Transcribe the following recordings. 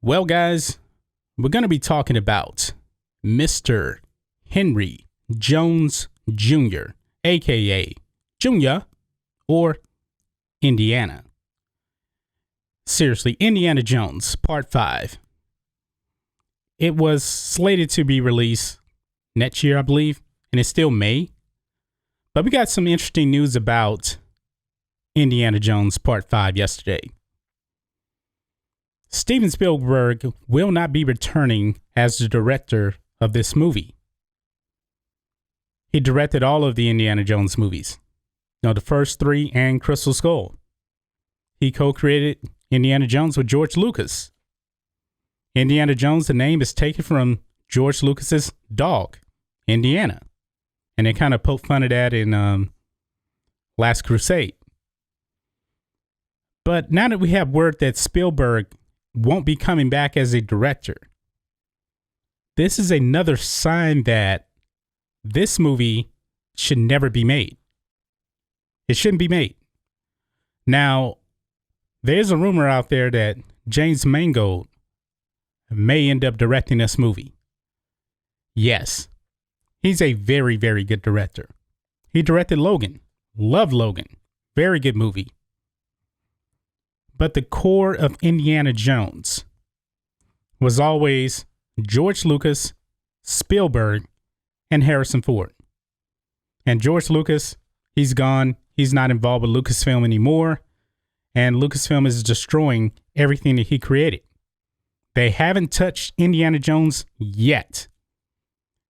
Well, guys, we're going to be talking about Mr. Henry Jones Jr., aka Junior or Indiana. Seriously, Indiana Jones, Part 5. It was slated to be released next year, I believe, and it's still May. But we got some interesting news about Indiana Jones Part 5 yesterday. Steven Spielberg will not be returning as the director of this movie. He directed all of the Indiana Jones movies. The first 3 and Crystal Skull. He co-created Indiana Jones with George Lucas. Indiana Jones, the name is taken from George Lucas's dog, Indiana. And they kind of poked fun at that in Last Crusade. But now that we have word that Spielberg won't be coming back as a director, this is another sign that this movie should never be made. It shouldn't be made. Now, there's a rumor out there that James Mangold may end up directing this movie. Yes, he's a very, very good director. He directed Logan. Love Logan. Very good movie. But the core of Indiana Jones was always George Lucas, Spielberg, and Harrison Ford. And George Lucas, he's gone. He's not involved with Lucasfilm anymore. And Lucasfilm is destroying everything that he created. They haven't touched Indiana Jones yet.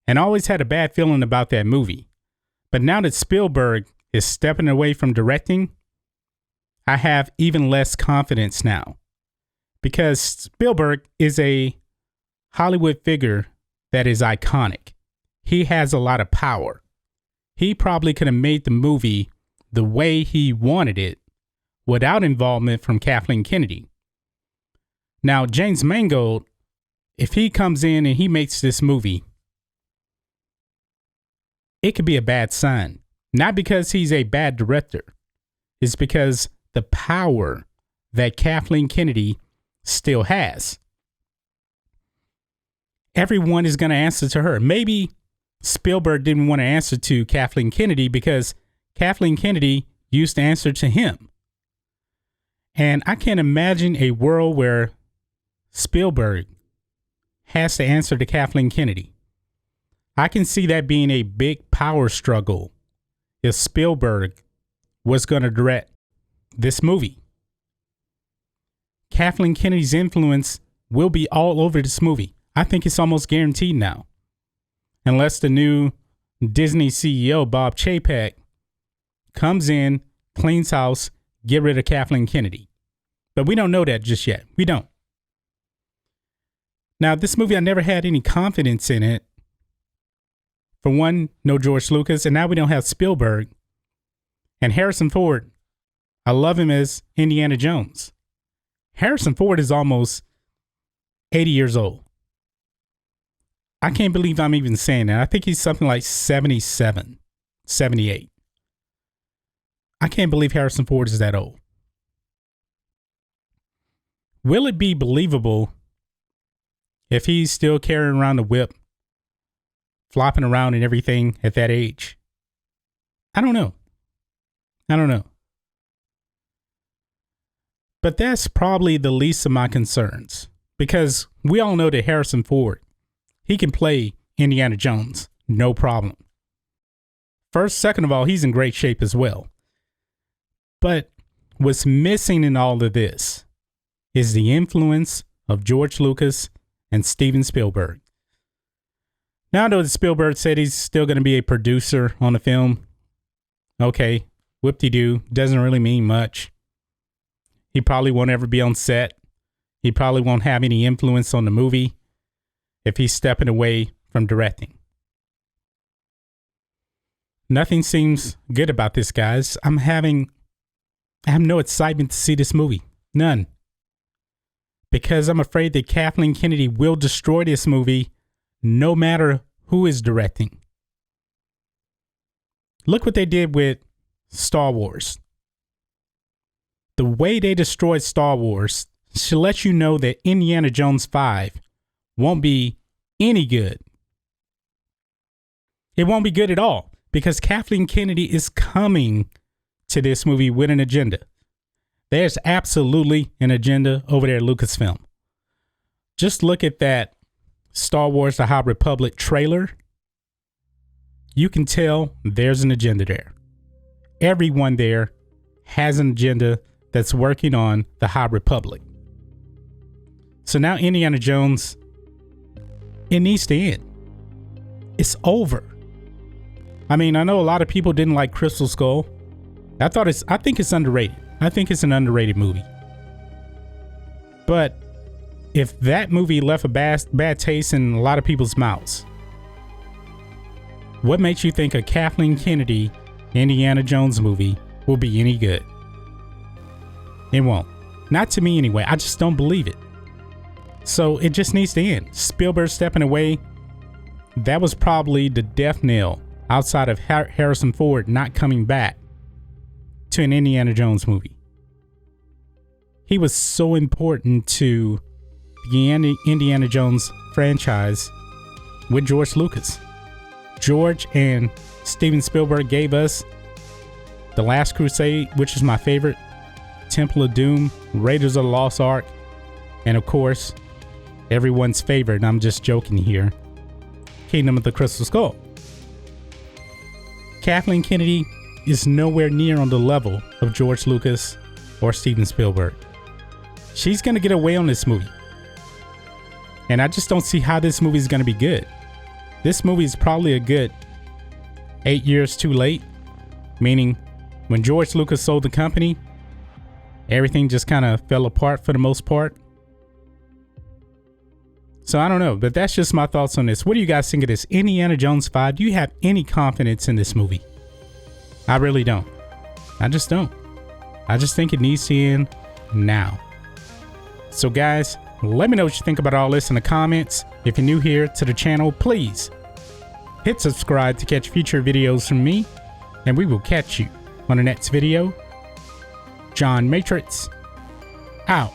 And I always had a bad feeling about that movie. But now that Spielberg is stepping away from directing, I have even less confidence now. Because Spielberg is a Hollywood figure that is iconic. He has a lot of power. He probably could have made the movie the way he wanted it without involvement from Kathleen Kennedy. Now, James Mangold, if he comes in and he makes this movie, it could be a bad sign. Not because he's a bad director. It's because the power that Kathleen Kennedy still has. Everyone is going to answer to her. Maybe Spielberg didn't want to answer to Kathleen Kennedy because Kathleen Kennedy used to answer to him. And I can't imagine a world where Spielberg has to answer to Kathleen Kennedy. I can see that being a big power struggle if Spielberg was going to direct this movie. Kathleen Kennedy's influence will be all over this movie. I think it's almost guaranteed now. Unless the new Disney CEO, Bob Chapek, comes in, cleans house, get rid of Kathleen Kennedy. But we don't know that just yet. We don't. Now, this movie, I never had any confidence in it. For one, no George Lucas, and now we don't have Spielberg. And Harrison Ford, I love him as Indiana Jones. Harrison Ford is almost 80 years old. I can't believe I'm even saying that. I think he's something like 77, 78. I can't believe Harrison Ford is that old. Will it be believable if he's still carrying around the whip, flopping around and everything at that age? I don't know. But that's probably the least of my concerns, because we all know that Harrison Ford, he can play Indiana Jones, no problem. First, second of all, he's in great shape as well. But what's missing in all of this is the influence of George Lucas and Steven Spielberg. Now I know that Spielberg said he's still going to be a producer on the film. Okay, whoop-de-doo, doesn't really mean much. He probably won't ever be on set. He probably won't have any influence on the movie if he's stepping away from directing. Nothing seems good about this, guys. I have no excitement to see this movie. None. Because I'm afraid that Kathleen Kennedy will destroy this movie no matter who is directing. Look what they did with Star Wars. The way they destroyed Star Wars should let you know that Indiana Jones 5 won't be any good. It won't be good at all because Kathleen Kennedy is coming to this movie with an agenda. There's absolutely an agenda over there at Lucasfilm. Just look at that Star Wars The High Republic trailer. You can tell there's an agenda there. Everyone there has an agenda that's working on The High Republic. So now Indiana Jones, it needs to end. It's over. I mean, I know a lot of people didn't like Crystal Skull. I think it's underrated. I think it's an underrated movie. But if that movie left a bad taste in a lot of people's mouths, what makes you think a Kathleen Kennedy Indiana Jones movie will be any good? It won't. Not to me anyway. I just don't believe it. So it just needs to end. Spielberg stepping away, that was probably the death knell outside of Harrison Ford not coming back to an Indiana Jones movie. He was so important to the Indiana Jones franchise with George Lucas. George and Steven Spielberg gave us The Last Crusade, which is my favorite, Temple of Doom, Raiders of the Lost Ark, and of course, everyone's favorite, and I'm just joking here, Kingdom of the Crystal Skull. Kathleen Kennedy is nowhere near on the level of George Lucas or Steven Spielberg. She's going to get away on this movie. And I just don't see how this movie is going to be good. This movie is probably a good 8 years too late, meaning when George Lucas sold the company, everything just kind of fell apart for the most part. So I don't know, but that's just my thoughts on this. What do you guys think of this Indiana Jones 5? Do you have any confidence in this movie? I really don't. I just don't. I just think it needs to end now. So guys, let me know what you think about all this in the comments. If you're new here to the channel, please hit subscribe to catch future videos from me, and we will catch you on the next video. John Matrixx, out.